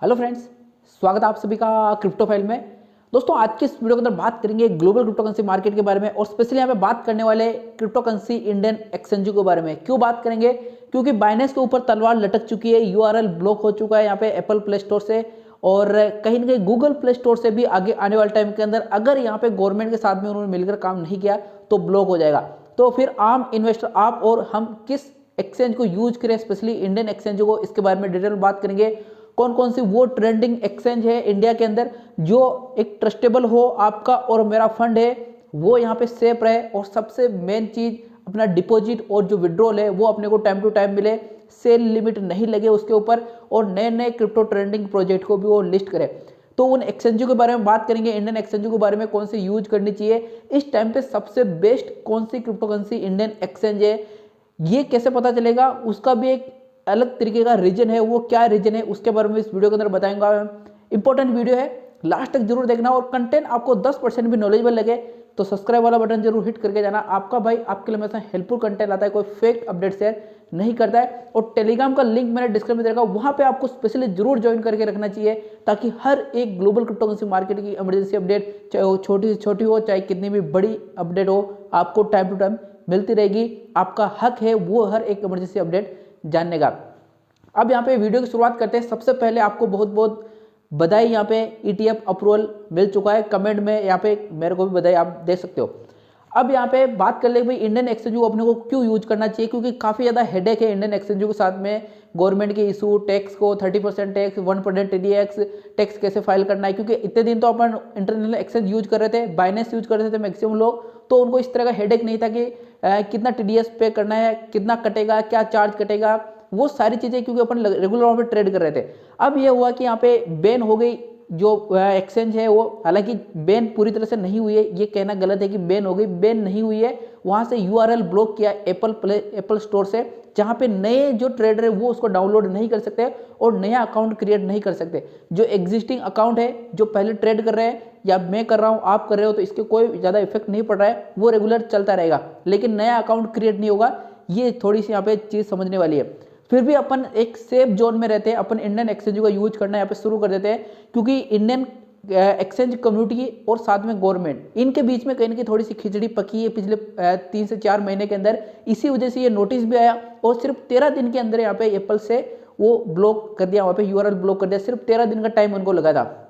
Hello friends, स्वागत है आप सभी का क्रिप्टो फाइल में। दोस्तों, आज के इस वीडियो के अंदर बात करेंगे ग्लोबल क्रिप्टो करेंसी मार्केट के बारे में और स्पेशली यहाँ पे बात करने वाले क्रिप्टो करेंसी इंडियन एक्सचेंज के बारे में। क्यों बात करेंगे? क्योंकि बाइनेंस के ऊपर तलवार लटक चुकी है, यूआरएल ब्लॉक हो चुका है यहाँ पे एप्पल प्ले स्टोर से और कहीं ना कहीं गूगल प्ले स्टोर से भी आगे आने वाले टाइम के अंदर अगर यहाँ पे गवर्नमेंट के साथ में उन्होंने मिलकर काम नहीं किया तो ब्लॉक हो जाएगा। तो फिर आम इन्वेस्टर आप और हम किस एक्सचेंज को यूज करें, स्पेशली इंडियन एक्सचेंज को, इसके बारे में डिटेल में बात करेंगे। कौन कौन सी वो ट्रेंडिंग एक्सचेंज है इंडिया के अंदर जो एक ट्रस्टेबल हो, आपका और मेरा फंड है वो यहाँ पे सेफ रहे और सबसे मेन चीज अपना डिपॉजिट और जो विड्रॉल है वो अपने को टाइम टू टाइम मिले, सेल लिमिट नहीं लगे उसके ऊपर और नए नए क्रिप्टो ट्रेंडिंग प्रोजेक्ट को भी वो लिस्ट करे। तो उन एक्सचेंजों के बारे में बात करेंगे, इंडियन एक्सचेंजों के बारे में कौन सी यूज करनी चाहिए, इस टाइम पे सबसे बेस्ट कौन सी क्रिप्टो करेंसी इंडियन एक्सचेंज है, ये कैसे पता चलेगा, उसका भी एक अलग तरीके का रीजन है। वो क्या रीजन है उसके बारे में इस वीडियो के अंदर बताऊंगा। इंपॉर्टेंट वीडियो है, लास्ट तक जरूर देखना और कंटेंट आपको 10% भी नॉलेजेबल लगे तो सब्सक्राइब वाला बटन जरूर हिट करके जाना। आपका भाई आपके लिए हमेशा हेल्पफुल कंटेंट लाता है, कोई फेक अपडेट शेयर नहीं करता है। और टेलीग्राम का लिंक मैंने डिस्क्रिप्शन में दे रखा, वहां पे आपको स्पेशली जरूर ज्वाइन करके रखना चाहिए ताकि हर एक ग्लोबल क्रिप्टो करेंसी मार्केट की इमरजेंसी अपडेट, चाहे वो छोटी से छोटी हो चाहे कितनी भी बड़ी अपडेट हो, आपको टाइम टू टाइम मिलती रहेगी। आपका हक है वो हर एक इमरजेंसी अपडेट जानने का। अब यहाँ पे वीडियो की शुरुआत करते हैं। सबसे पहले आपको बहुत बहुत बधाई, यहाँ पे ETF अप्रूवल मिल चुका है। कमेंट में यहाँ पे मेरे को भी बधाई आप दे सकते हो। अब यहाँ पे बात कर ले भाई इंडियन एक्सचेंज को अपने को क्यों यूज करना चाहिए, क्योंकि काफ़ी ज़्यादा हेडेक है इंडियन एक्सचेंज के साथ में। गवर्नमेंट के इशू, टैक्स को 30% टैक्स, 1% TDX टैक्स कैसे फाइल करना है, क्योंकि इतने दिन तो अपन इंटरनेशनल एक्सचेंज यूज कर रहे थे, बाइनेंस यूज कर रहे थे मैक्सिमम लोग, तो उनको इस तरह का हेडेक नहीं था कि कितना TDS पे करना है, कितना कटेगा, क्या चार्ज कटेगा, वो सारी चीज़ें, क्योंकि अपन रेगुलर वहाँ पे ट्रेड कर रहे थे। अब ये हुआ कि यहाँ पे बैन हो गई जो एक्सचेंज है वो, हालांकि बैन पूरी तरह से नहीं हुई है, ये कहना गलत है कि बैन हो गई, बैन नहीं हुई है। वहाँ से URL ब्लॉक किया एप्पल स्टोर से, जहाँ पे नए जो ट्रेडर है वो उसको डाउनलोड नहीं कर सकते और नया अकाउंट क्रिएट नहीं कर सकते। जो एग्जिस्टिंग अकाउंट है, जो पहले ट्रेड कर रहे हैं या मैं कर रहा हूँ, आप कर रहे हो, तो इसके कोई ज़्यादा इफेक्ट नहीं पड़ रहा है, वो रेगुलर चलता रहेगा, लेकिन नया अकाउंट क्रिएट नहीं होगा। ये थोड़ी सी यहाँ पे चीज़ समझने वाली है। फिर भी अपन एक सेफ जोन में रहते हैं, अपन इंडियन एक्सचेंज का यूज करना यहाँ पे शुरू कर देते हैं, क्योंकि इंडियन एक्सचेंज कम्युनिटी और साथ में गवर्नमेंट, इनके बीच में कहीं ना कहीं थोड़ी सी खिचड़ी पकी है पिछले 3 से 4 महीने के अंदर। इसी वजह से ये नोटिस भी आया और सिर्फ 13 दिन के अंदर यहाँ पे एप्पल से वो ब्लॉक कर दिया, वहाँ पे URL ब्लॉक कर दिया, सिर्फ 13 दिन का टाइम उनको लगा था।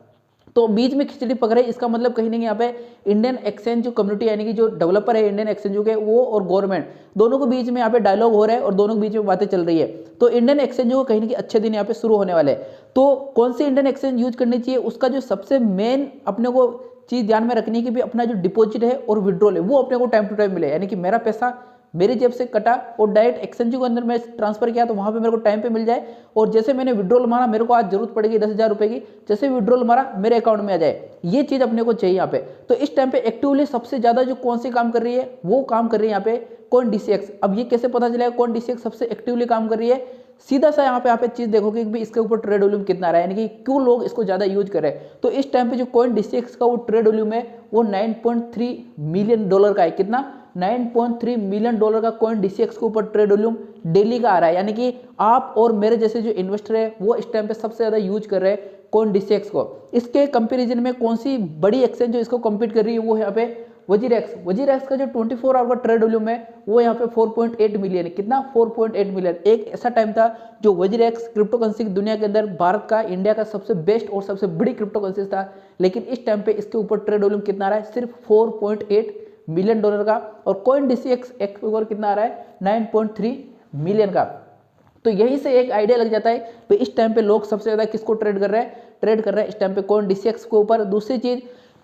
तो बीच में खिचड़ी पक रही, इसका मतलब कहीं ना कहीं यहाँ पे इंडियन एक्सचेंज जो कम्युनिटी यानी कि जो डेवलपर है इंडियन एक्सचेंज के, वो और गवर्नमेंट दोनों के बीच में यहाँ पे डायलॉग हो रहा है और दोनों के बीच में बातें चल रही है। तो इंडियन एक्सचेंज को कहीं ना कहीं अच्छे दिन यहाँ पे शुरू होने वाले हैं। तो कौन सी इंडियन एक्सचेंज यूज करनी चाहिए, उसका जो सबसे मेन अपने को चीज ध्यान में रखनी है कि भी अपना जो डिपॉजिट है और विड्रॉल है वो अपने को टाइम टू टाइम मिले, यानी कि मेरा पैसा मेरी जेब से कटा और डायरेक्ट एक्सचेंज के अंदर मैं ट्रांसफर किया तो वहां पे मेरे को टाइम पे मिल जाए, और जैसे मैंने विड्रॉल मारा, मेरे को आज जरूरत पड़ेगी 10,000 रुपए की, जैसे विड्रॉल मारा मेरे अकाउंट में आ जाए, ये चीज अपने को चाहिए यहाँ पे। तो इस टाइम पे एक्टिवली सबसे ज्यादा जो कौन सी काम कर रही है, वो काम कर रही है यहाँ पे CoinDCX। अब ये कैसे पता चलेगा CoinDCX सबसे एक्टिवली काम कर रही है? सीधा सा यहाँ पे चीज देखोगे कि इसके ऊपर ट्रेड वॉल्यूम कितना रहा है, यानी कि क्यों लोग इसको ज्यादा यूज कर रहे हैं। तो इस टाइम पे जो CoinDCX का वो ट्रेड वॉल्यूम है वो $9.3 मिलियन का है। कितना? $9.3 मिलियन का CoinDCX के ऊपर ट्रेड वॉल्यूम डेली का आ रहा है, यानी कि आप और मेरे जैसे जो इन्वेस्टर है वो इस टाइम पे सबसे ज्यादा यूज कर रहे हैं CoinDCX को। इसके कंपैरिजन में कौन सी बड़ी एक्सचेंज जो इसको कम्पीट कर रही है वो है यहाँ पे वजीरएक्स का जो 24 आवर का ट्रेड वॉल्यूम है वो यहाँ पे 4.8 मिलियन है। कितना? 4.8 मिलियन। एक ऐसा टाइम था जो वजीरएक्स क्रिप्टो करेंसी की दुनिया के अंदर भारत का, इंडिया का सबसे बेस्ट और सबसे बड़ी क्रिप्टो करेंसी था, लेकिन इस टाइम पे इसके ऊपर ट्रेड वॉल्यूम कितना आ रहा है? सिर्फ $4.8 मिलियन का। और CoinDCX एक ऊपर कितना आ रहा है? 9.3 मिलियन का। तो यहीं से एक आइडिया लग जाता है कि इस टाइम पे लोग सबसे ज्यादा किसको ट्रेड कर रहे हैं इस टाइम पे CoinDCX के ऊपर। दूसरी चीज,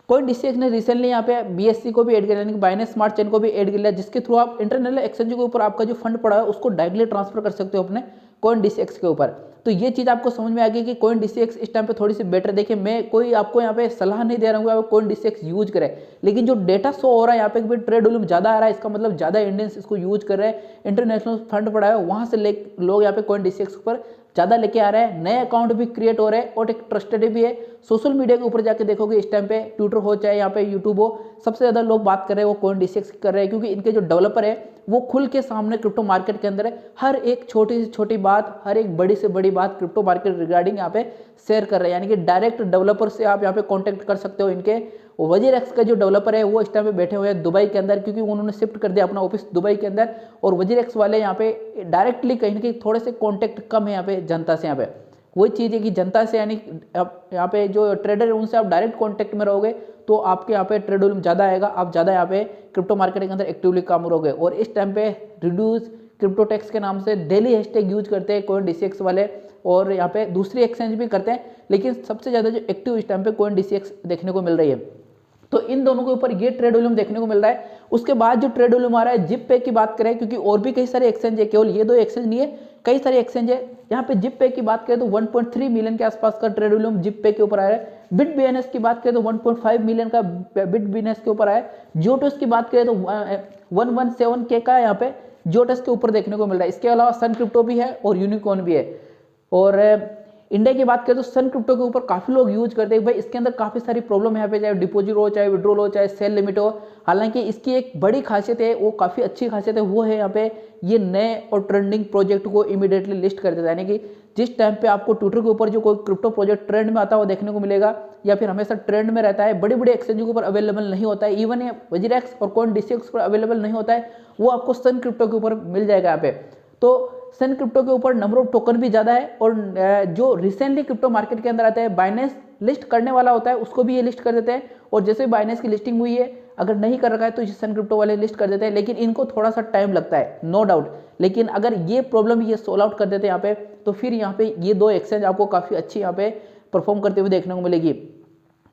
CoinDCX ने रिसेंटली यहाँ पे BSC को भी ऐड किया, यानी कि बाइनेंस स्मार्ट चेन को भी ऐड कर लिया, जिसके थ्रू आप इंटरनेशनल एक्सचेंज के ऊपर आपका जो फंड पड़ा है उसको डायरेक्टली ट्रांसफर कर सकते हो अपने CoinDCX के ऊपर। तो ये चीज आपको समझ में आ गई कि CoinDCX इस टाइम पे थोड़ी सी बेटर। देखिए, मैं कोई आपको यहाँ पे सलाह नहीं दे रहा हूँ आप CoinDCX यूज करें, लेकिन जो डेटा शो हो रहा है यहाँ पे ट्रेड वॉल्यूम ज्यादा आ रहा है, इसका मतलब ज्यादा इंडियंस इसको यूज कर रहे हैं, इंटरनेशनल फंड पड़ा है, वहां से लोग यहाँ पे CoinDCX पर ज़्यादा लेके आ रहा है, नए अकाउंट भी क्रिएट हो रहे हैं और एक ट्रस्टेड भी है। सोशल मीडिया के ऊपर जाके देखोगे इस टाइम पे ट्विटर हो चाहे यहाँ पे यूट्यूब हो, सबसे ज़्यादा लोग बात कर रहे हैं वो CoinDCX की कर रहे हैं, क्योंकि इनके जो डेवलपर है वो खुल के सामने क्रिप्टो मार्केट के अंदर है, हर एक छोटी से छोटी बात, हर एक बड़ी से बड़ी बात क्रिप्टो मार्केट रिगार्डिंग यहाँ पे शेयर कर रहे हैं। यानी कि डायरेक्ट डेवलपर से आप यहाँ पे कॉन्टैक्ट कर सकते हो। इनके वजीरएक्स का जो डेवलपर है वो इस टाइम पे बैठे हुए हैं दुबई के अंदर, क्योंकि उन्होंने शिफ्ट कर दिया अपना ऑफिस दुबई के अंदर। और वजीरएक्स वाले यहाँ पे डायरेक्टली कहीं ना कहीं थोड़े से कॉन्टैक्ट कम है यहाँ पे जनता से। यहाँ पे वही चीज़ है कि जनता से, यानी यहाँ पे जो ट्रेडर है उनसे आप डायरेक्ट कॉन्टैक्ट में रहोगे तो आपके यहाँ पे ट्रेड वॉल्यूम ज़्यादा आएगा, आप ज़्यादा यहाँ पे क्रिप्टो मार्केट के अंदर एक्टिवली काम करोगे। और इस टाइम पे रिड्यूस क्रिप्टो टैक्स के नाम से डेली हैशटैग यूज करते हैं CoinDCX वाले, और यहाँ पे दूसरी एक्सचेंज भी करते हैं, लेकिन सबसे ज़्यादा जो एक्टिव इस टाइम पे CoinDCX देखने को मिल रही है। तो इन दोनों के ऊपर ये ट्रेड वॉल्यूम देखने को मिल रहा है। उसके बाद जो ट्रेड वॉल्यूम आ रहा है जिप पे की बात करें, क्योंकि और भी कई सारे एक्सचेंज है, केवल ये दो एक्सचेंज नहीं है, कई सारे एक्सचेंज है। यहाँ पे जिप पे की बात करें तो 1.3 मिलियन के आसपास का ट्रेड वॉल्यूम जिप पे के ऊपर आया है। BitBNS की बात करें तो 1.5 मिलियन का BitBNS के ऊपर आया है। जियोटस की बात करें तो 117K का यहाँ पे जियोटस के ऊपर देखने को मिल रहा है। इसके अलावा सन क्रिप्टो भी है और यूनिकॉर्न भी है। और इंडिया की बात करें तो सन क्रिप्टो के ऊपर काफ़ी लोग यूज करते हैं। भाई इसके अंदर काफ़ी सारी प्रॉब्लम है यहाँ पे, चाहे डिपॉजिट हो, चाहे विड्रॉल हो, चाहे सेल लिमिट हो। हालांकि इसकी एक बड़ी खासियत है, वो काफ़ी अच्छी खासियत है, वो है यहाँ पे ये नए और ट्रेंडिंग प्रोजेक्ट को इमीडिएटली लिस्ट कर देता है। यानी कि जिस टाइम पे आपको ट्विटर के ऊपर जो कोई क्रिप्टो प्रोजेक्ट ट्रेंड में आता है वो देखने को मिलेगा, या फिर हमेशा ट्रेंड में रहता है, बड़े बड़े एक्सचेंज के ऊपर अवेलेबल नहीं होता है, इवन ये वजीरएक्स और CoinDCX पर अवेलेबल नहीं होता है, वो आपको सन क्रिप्टो के ऊपर मिल जाएगा यहाँ पे। तो सन क्रिप्टो के ऊपर नंबर ऑफ टोकन भी ज़्यादा है, और जो रिसेंटली क्रिप्टो मार्केट के अंदर आता है बाइनेंस लिस्ट करने वाला होता है उसको भी ये लिस्ट कर देते हैं। और जैसे बाइनेंस की लिस्टिंग हुई है, अगर नहीं कर रखा है तो ये सन क्रिप्टो वाले लिस्ट कर देते हैं, लेकिन इनको थोड़ा सा टाइम लगता है नो डाउट। लेकिन अगर ये प्रॉब्लम ये सोल्व आउट कर देते हैं यहाँ पे, तो फिर यहाँ पे ये दो एक्सचेंज आपको काफ़ी अच्छी यहाँ पे परफॉर्म करते हुए देखने को मिलेगी।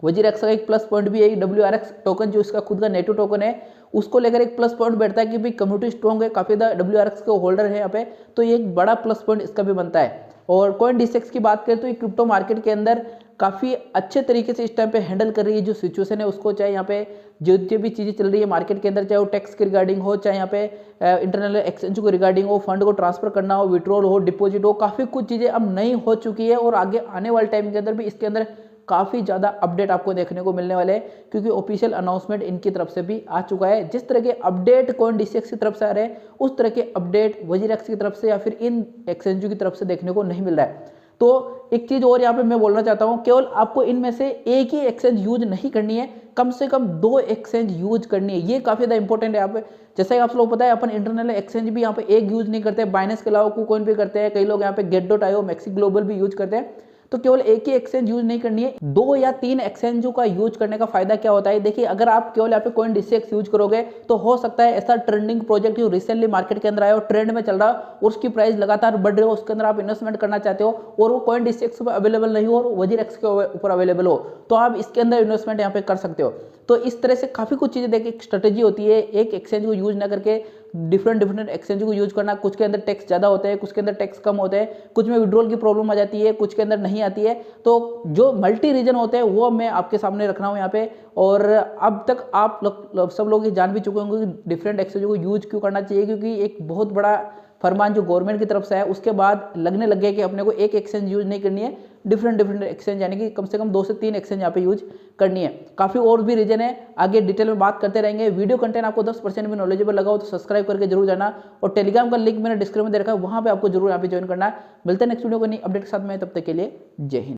वजीरएक्स का एक प्लस पॉइंट भी है, WRX टोकन जो इसका खुद का नेटिव टोकन है उसको लेकर एक प्लस पॉइंट बैठता है कि भाई कम्युनिटी स्ट्रॉन्ग है, काफ़ी ज़्यादा WRX के होल्डर है यहाँ पे, तो ये एक बड़ा प्लस पॉइंट इसका भी बनता है। और CoinDCX की बात करें तो ये क्रिप्टो मार्केट के अंदर काफ़ी अच्छे तरीके से इस टाइम पे हैंडल कर रही है जो सिचुएशन है उसको, चाहे यहाँ पे जो भी चीज़ें चल रही है मार्केट के अंदर, चाहे वो टैक्स के रिगार्डिंग हो, चाहे यहाँ पे इंटरनल एक्सचेंज को रिगार्डिंग हो, फंड को ट्रांसफर करना हो, विड्रॉल हो, डिपॉजिट हो, काफ़ी कुछ चीज़ें अब नई हो चुकी है। और आगे आने वाले टाइम के अंदर भी इसके अंदर काफ़ी ज़्यादा अपडेट आपको देखने को मिलने वाले हैं, क्योंकि ऑफिशियल अनाउंसमेंट इनकी तरफ से भी आ चुका है। जिस तरह के अपडेट CoinDCX की तरफ से आ रहे हैं उस तरह के अपडेट वजीरएक्स की तरफ से या फिर इन एक्सचेंजों की तरफ से देखने को नहीं मिल रहा है। तो एक चीज़ और यहाँ पे मैं बोलना चाहता हूँ, केवल आपको इनमें से एक ही एक्सचेंज यूज नहीं करनी है, कम से कम 2 एक्सचेंज यूज करनी है। ये काफ़ी ज़्यादा इंपॉर्टेंट है यहाँ पे। जैसा कि आप लोग पता है अपन इंटरनल एक्सचेंज भी यहाँ पे एक यूज नहीं करते, बाइनेंस के अलावा KuCoin भी करते हैं, कई लोग यहाँ पे Get.io, मैक्सी ग्लोबल भी यूज करते हैं। तो केवल एक ही एक्सचेंज यूज नहीं करनी है, 2 या 3 एक्सचेंजों का यूज करने का फायदा क्या होता है। देखिए अगर आप केवल यहाँ पे CoinDCX यूज करोगे तो हो सकता है ऐसा ट्रेंडिंग प्रोजेक्ट जो रिसेंटली मार्केट के अंदर आया हो, ट्रेंड में चल रहा हो, उसकी प्राइस लगातार बढ़ रही हो, उसके अंदर आप इन्वेस्टमेंट करना चाहते हो और वो CoinDCX पर अवेलेबल नहीं हो और वजीरएक्स के ऊपर अवेलेबल हो, तो आप इसके अंदर इन्वेस्टमेंट यहाँ पे कर सकते हो। तो इस तरह से काफ़ी कुछ चीज़ें देखिए, एक स्ट्रेटेजी होती है, एक एक्सचेंज को यूज ना करके डिफरेंट एक्सचेंज को यूज करना। कुछ के अंदर टैक्स ज़्यादा होता है, कुछ के अंदर टैक्स कम होता है, कुछ में विड्रॉल की प्रॉब्लम आ जाती है, कुछ के अंदर नहीं आती है। तो जो मल्टी रीजन होते हैं वो मैं आपके सामने रख रहा हूँ यहाँ पे। और अब तक आप सब लोग ये जान भी चुके होंगे कि डिफरेंट एक्सचेंज को यूज क्यों करना चाहिए, क्योंकि एक बहुत बड़ा फरमान जो गवर्नमेंट की तरफ से है उसके बाद लगने लग गया कि अपने को एक एक्सचेंज यूज नहीं करनी है, डिफरेंट एक्सचेंज, यानी कि कम से कम 2 से 3 एक्सचेंज यहाँ पे यूज करनी है। काफ़ी और भी रीजन है, आगे डिटेल में बात करते रहेंगे। वीडियो कंटेंट आपको 10% भी नॉलेजेबल लगा हो तो सब्सक्राइब करके जरूर जाना, और टेलीग्राम का लिंक मैंने डिस्क्रिप्शन में दे रखा है, वहाँ पे आपको जरूर यहाँ पे ज्वाइन करना है। मिलते हैं नेक्स्ट वीडियो को नई अपडेट के साथ में, तब तक के लिए जय हिंद।